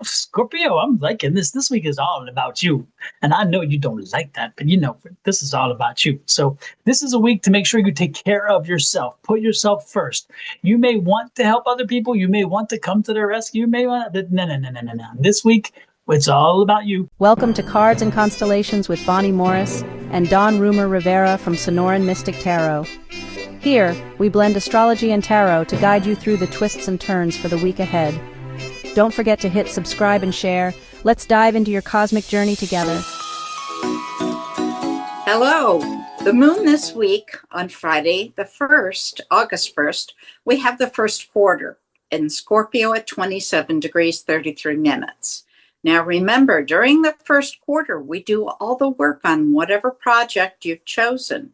Scorpio, I'm liking this. This week is all about you. And I know you don't like that, but this is all about you. So this is a week to make sure you take care of yourself. Put yourself first. You may want to help other people. You may want to come to their rescue. You may want to, no, no, no, no, no, no. This week, it's all about you. Welcome to Cards and Constellations with Bonnie Morris and Don Rumor Rivera from Sonoran Mystic Tarot. Here, we blend astrology and tarot to guide you through the twists and turns for the week ahead. Don't forget to hit subscribe and share. Let's dive into your cosmic journey together. Hello. The moon this week on Friday, the 1st, August 1st, we have the first quarter in Scorpio at 27 degrees 33 minutes. Now remember, during the first quarter, we do all the work on whatever project you've chosen.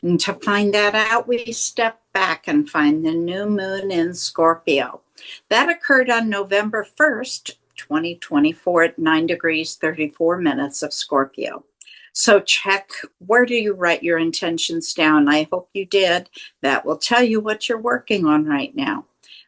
And to find that out, we step back and find the new moon in Scorpio. That occurred on November 1st, 2024 at 9 degrees 34 minutes of Scorpio. So check, where do you write your intentions down? I hope you did. That will tell you what you're working on right now.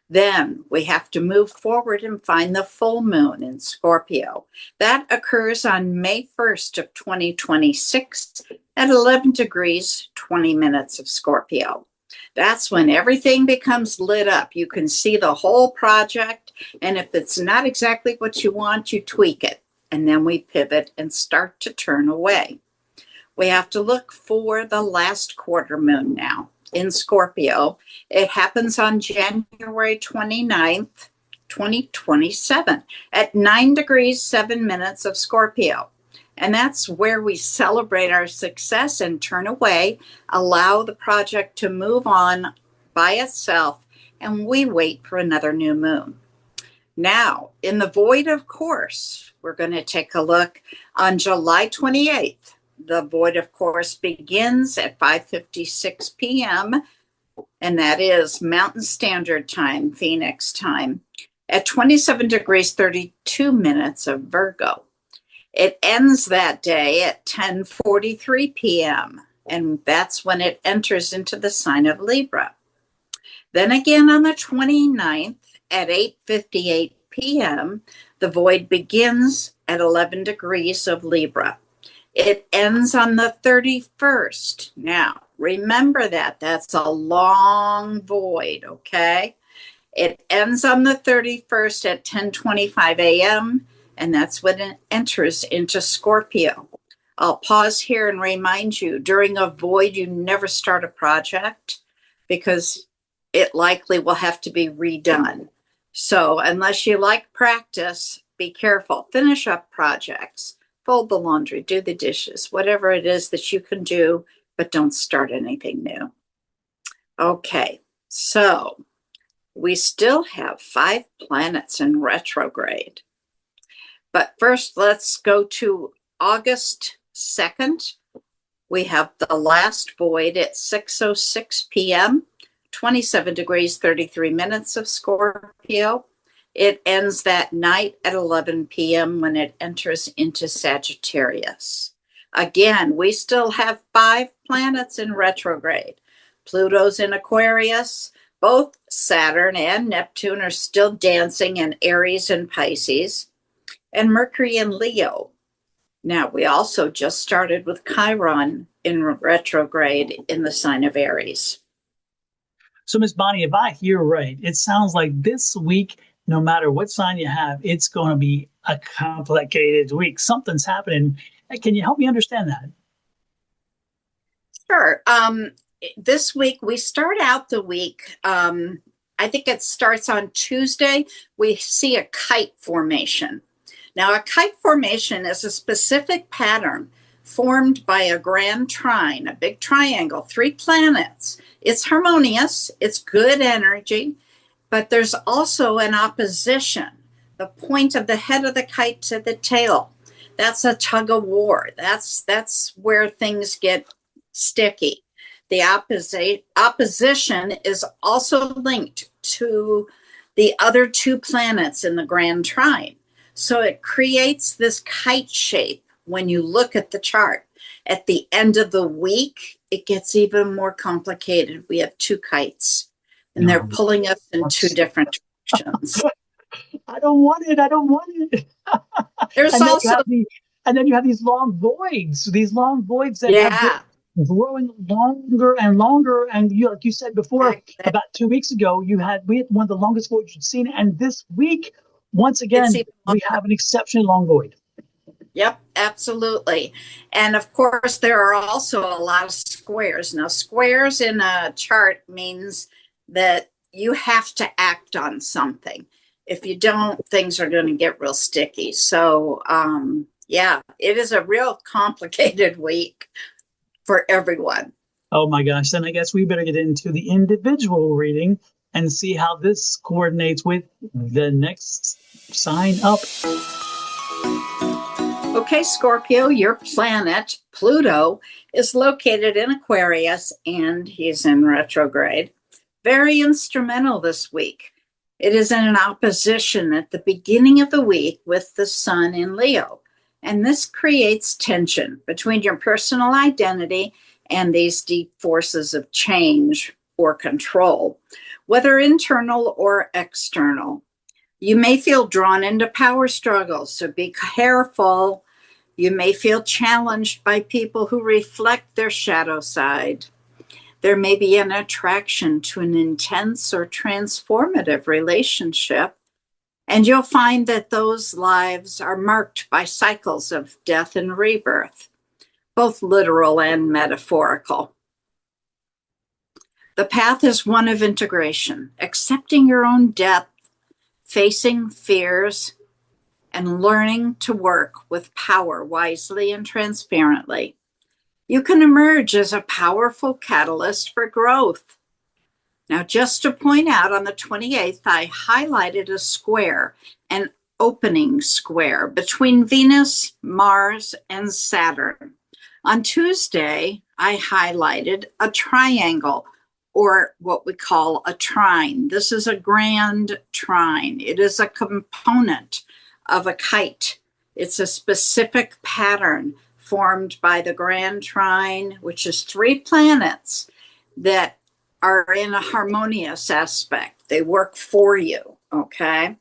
Then we have to move forward and find the full moon in Scorpio. That occurs on May 1st of 2026 at 11 degrees 20 minutes of Scorpio. That's when everything becomes lit up. You can see the whole project, and if it's not exactly what you want, you tweak it. And then we pivot and start to turn away. We have to look for the last quarter moon now in Scorpio. It happens on January 29th, 2027 at 9 degrees 7 minutes of Scorpio. And that's where we celebrate our success and turn away, allow the project to move on by itself, and we wait for another new moon. Now, in the void, of course, we're going to take a look on July 28th. The void, of course, begins at 5:56 p.m., and that is Mountain Standard Time, Phoenix time, at 27 degrees 32 minutes of Virgo. It ends that day at 10:43 p.m., and that's when it enters into the sign of Libra. Then again on the 29th at 8:58 p.m., the void begins at 11 degrees of Libra. It ends on the 31st. Now, remember that. That's a long void, okay? It ends on the 31st at 10:25 a.m., and that's when it enters into Scorpio. I'll pause here and remind you, during a void, you never start a project because it likely will have to be redone. So unless you like practice, be careful. Finish up projects, fold the laundry, do the dishes, whatever it is that you can do, but don't start anything new. Okay, so we still have 5 planets in retrograde. But first, let's go to August 2nd. We have the last void at 6:06 p.m., 27 degrees 33 minutes of Scorpio. It ends that night at 11 p.m. when it enters into Sagittarius. Again, we still have 5 planets in retrograde. Pluto's in Aquarius. Both Saturn and Neptune are still dancing in Aries and Pisces. And Mercury in Leo. Now, we also just started with Chiron in retrograde in the sign of Aries. So, Miss Bonnie, if I hear right, it sounds like this week, no matter what sign you have, it's going to be a complicated week. Something's happening. Can you help me understand that? Sure. This week, we start out the week, I think it starts on Tuesday. We see a kite formation. Now, a kite formation is a specific pattern formed by a grand trine, a big triangle, 3 planets. It's harmonious, it's good energy, but there's also an opposition. The point of the head of the kite to the tail. That's a tug of war. That's where things get sticky. The opposition is also linked to the other 2 planets in the grand trine. So it creates this kite shape when you look at the chart. At the end of the week, it gets even more complicated. We have 2 kites, and they're pulling us in 2 different directions. I don't want it. I don't want it. There's And then you also, have these long voids that have been yeah, growing longer and longer. And you, like you said before, about 2 weeks ago, we had one of the longest voids you've seen. And this week, once it's again, even we longer. have an exceptionally long void. Yep, absolutely. And of course, there are also a lot of squares. Now, squares in a chart means that you have to act on something. If you don't, things are going to get real sticky. So, yeah, it is a real complicated week for everyone. Oh my gosh. Then I guess we better get into the individual reading and see how this coordinates with the next sign up. Okay, Scorpio, your planet, Pluto, is located in Aquarius and he's in retrograde. Very instrumental this week. It is in an opposition at the beginning of the week with the Sun in Leo. And this creates tension between your personal identity and these deep forces of change or control, whether internal or external. You may feel drawn into power struggles, so be careful. You may feel challenged by people who reflect their shadow side. There may be an attraction to an intense or transformative relationship, and you'll find that those lives are marked by cycles of death and rebirth, both literal and metaphorical. The path is one of integration, accepting your own depth, facing fears, and learning to work with power wisely and transparently. You can emerge as a powerful catalyst for growth. Now, just to point out, on the 28th, I highlighted a square, an opening square between Venus, Mars, and Saturn. On Tuesday, I highlighted a triangle, or what we call a trine. This is a grand trine. It is a component of a kite. It's a specific pattern formed by the grand trine, which is 3 planets that are in a harmonious aspect. They work for you, okay?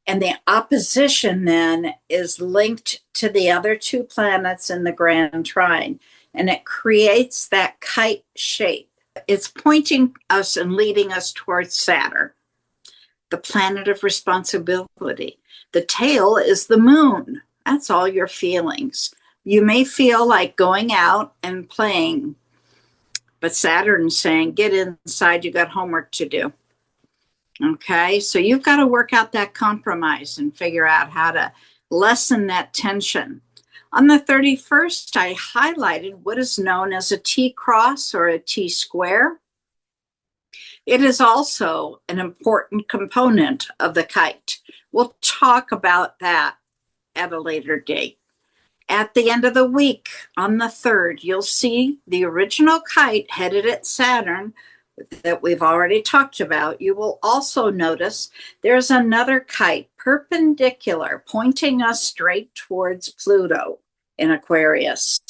And the opposition then is linked to the other 2 planets in the grand trine, and it creates that kite shape. It's pointing us and leading us towards Saturn, the planet of responsibility. The tail is the moon. That's all your feelings. You may feel like going out and playing, but Saturn's saying, get inside, you got homework to do. Okay, so you've got to work out that compromise and figure out how to lessen that tension. On the 31st, I highlighted what is known as a T-cross or a T-square. It is also an important component of the kite. We'll talk about that at a later date. At the end of the week, on the 3rd, you'll see the original kite headed at Saturn that we've already talked about. You will also notice there's another kite perpendicular pointing us straight towards Pluto in Aquarius.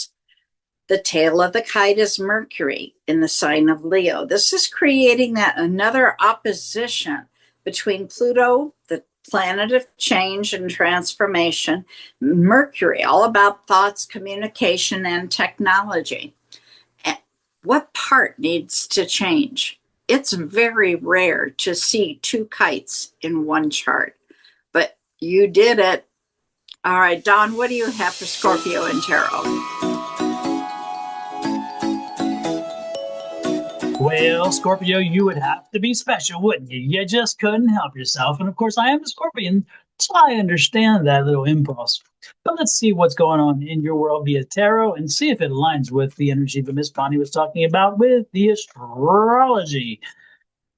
The tail of the kite is Mercury in the sign of Leo. This is creating that another opposition between Pluto, the planet of change and transformation, Mercury, all about thoughts, communication, and technology. And what part needs to change? It's very rare to see 2 kites in one chart, but you did it. All right, Dawn, what do you have for Scorpio and Tarot? Well, Scorpio, you would have to be special, wouldn't you? You just couldn't help yourself. And of course, I am a Scorpion, so I understand that little impulse. But let's see what's going on in your world via tarot and see if it aligns with the energy that Miss Bonnie was talking about with the astrology.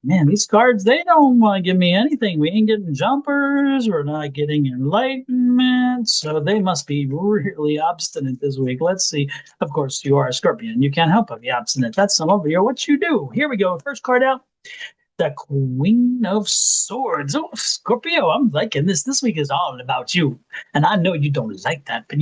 Man, these cards, they don't want to give me anything. We ain't getting jumpers. We're not getting enlightenment. So they must be really obstinate this week. Let's see. Of course, you are a Scorpion. You can't help but be obstinate. That's some of what you do. Here we go. First card out. The Queen of Swords. Oh, Scorpio, I'm liking this. This week is all about you. And I know you don't like that, but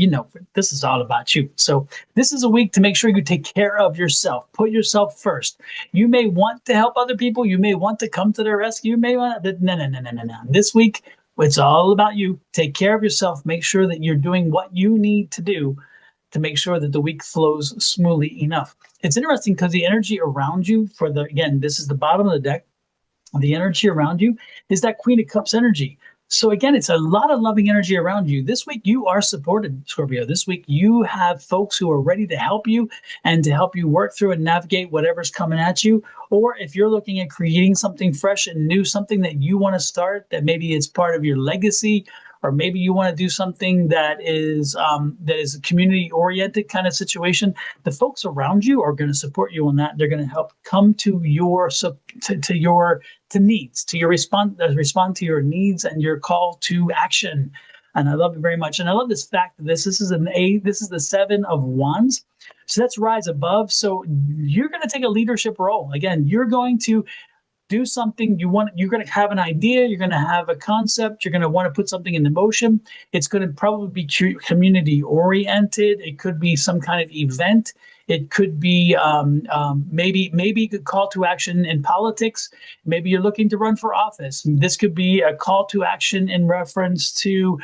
this is all about you. So this is a week to make sure you take care of yourself. Put yourself first. You may want to help other people. You may want to come to their rescue. You may want to, no. This week, It's all about you. Take care of yourself. Make sure that you're doing what you need to do to make sure that the week flows smoothly enough. It's interesting because the energy around you again, this is the bottom of the deck. The energy around you is that Queen of Cups energy. So again, it's a lot of loving energy around you. This week, you are supported, Scorpio. This week, you have folks who are ready to help you and to help you work through and navigate whatever's coming at you. Or if you're looking at creating something fresh and new, something that you want to start, that maybe it's part of your legacy, or maybe you want to do something that is a community-oriented kind of situation, the folks around you are going to support you on that. They're going to help come to your needs, to your respond to your needs and your call to action. And I love it very much. And I love this fact that this is the 7 of Wands. So that's rise above. So you're going to take a leadership role. Again, you're going to do something you're going to have an idea, you're going to have a concept, you're going to want to put something into motion. It's going to probably be community oriented. It could be some kind of event. It could be maybe a call to action in politics. Maybe you're looking to run for office. This could be a call to action in reference to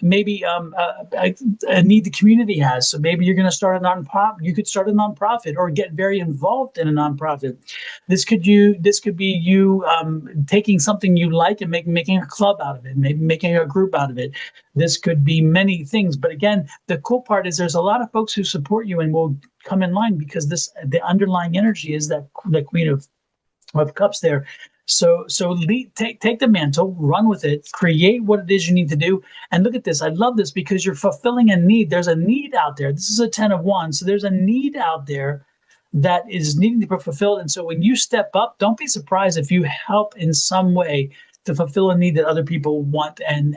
maybe a need the community has. So maybe you're going to start a nonprofit. You could start a nonprofit or get very involved in a nonprofit. This could be you taking something you like and making a club out of it, maybe making a group out of it. This could be many things. But again, the cool part is there's a lot of folks who support you and will come in line because the underlying energy is that the Queen of Cups there. So take the mantle, run with it, create what it is you need to do. And look at this. I love this because you're fulfilling a need. There's a need out there. This is a 10 of Wands. So there's a need out there that is needing to be fulfilled. And so when you step up, don't be surprised if you help in some way to fulfill a need that other people want and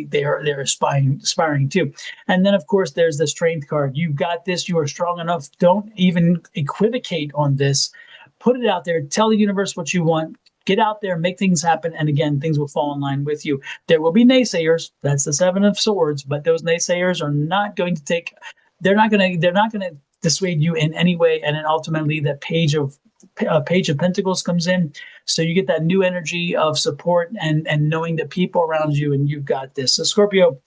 they're aspiring to. And then of course there's the strength card. You've got this, you are strong enough. Don't even equivocate on this. Put it out there, tell the universe what you want. Get out there, make things happen, and again, things will fall in line with you. There will be naysayers. That's the 7 of Swords, but those naysayers are not going to they're not going to dissuade you in any way. And then ultimately, that Page of Pentacles comes in, so you get that new energy of support and knowing the people around you, and you've got this. So Scorpio,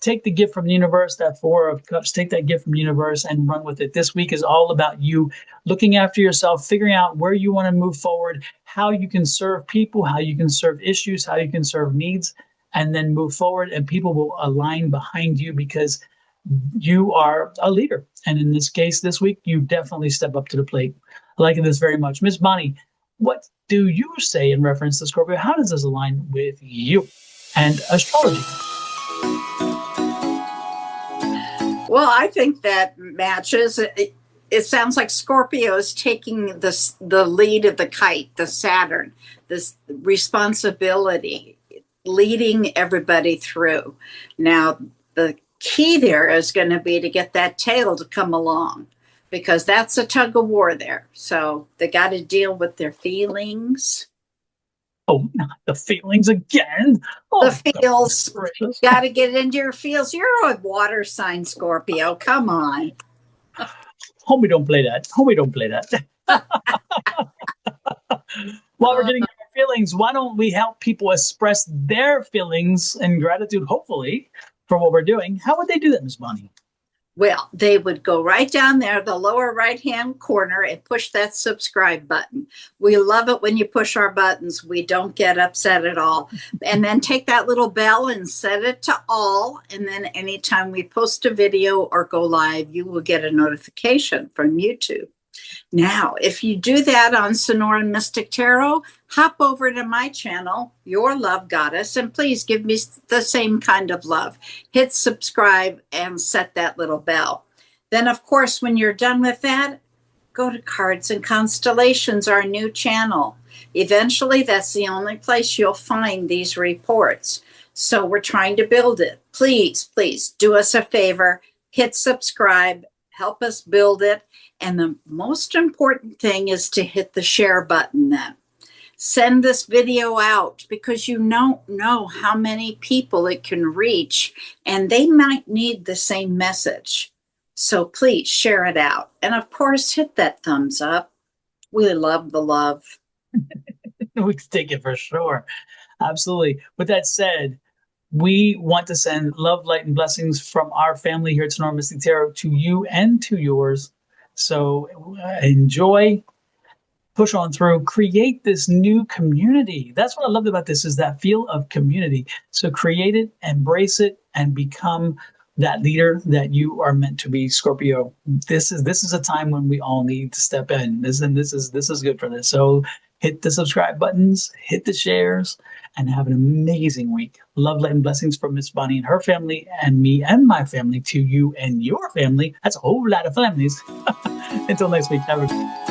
take the gift from the universe, that 4 of Cups, take that gift from the universe and run with it. This week is all about you looking after yourself, figuring out where you want to move forward, how you can serve people, how you can serve issues, how you can serve needs, and then move forward. And people will align behind you because you are a leader. And in this case, this week, you definitely step up to the plate. I like this very much. Miss Bonnie, what do you say in reference to Scorpio? How does this align with you and astrology? Well, I think that matches. It sounds like Scorpio is taking the lead of the kite, the Saturn, this responsibility, leading everybody through. Now, the key there is going to be to get that tail to come along, because that's a tug of war there. So they got to deal with their feelings. Oh, not the feelings again. Oh, the feels. Got to get into your feels. You're a water sign, Scorpio. Come on. Homie, don't play that. Homie, don't play that. While we're getting our feelings, why don't we help people express their feelings and gratitude, hopefully, for what we're doing? How would they do that, Miss Bonnie? Well, they would go right down there, the lower right-hand corner, and push that subscribe button. We love it when you push our buttons. We don't get upset at all. And then take that little bell and set it to all. And then anytime we post a video or go live, you will get a notification from YouTube. Now, if you do that on Sonoran Mystic Tarot, hop over to my channel, Your Love Goddess, and please give me the same kind of love. Hit subscribe and set that little bell. Then, of course, when you're done with that, go to Cards and Constellations, our new channel. Eventually, that's the only place you'll find these reports. So we're trying to build it. Please, please do us a favor. Hit subscribe. Help us build it. And the most important thing is to hit the share button then. Send this video out, because you don't know how many people it can reach, and they might need the same message. So please share it out. And of course, hit that thumbs up. We love the love. We can take it for sure. Absolutely. With that said, we want to send love, light, and blessings from our family here at Sonora Mystic Tarot to you and to yours. So enjoy, push on through, create this new community. That's what I loved about this, is that feel of community. So create it, embrace it, and become that leader that you are meant to be, Scorpio. This is a time when we all need to step in. This is good for this. So hit the subscribe buttons, hit the shares, and have an amazing week. Love, light, and blessings from Miss Bonnie and her family, and me and my family to you and your family. That's a whole lot of families. Until next week, have a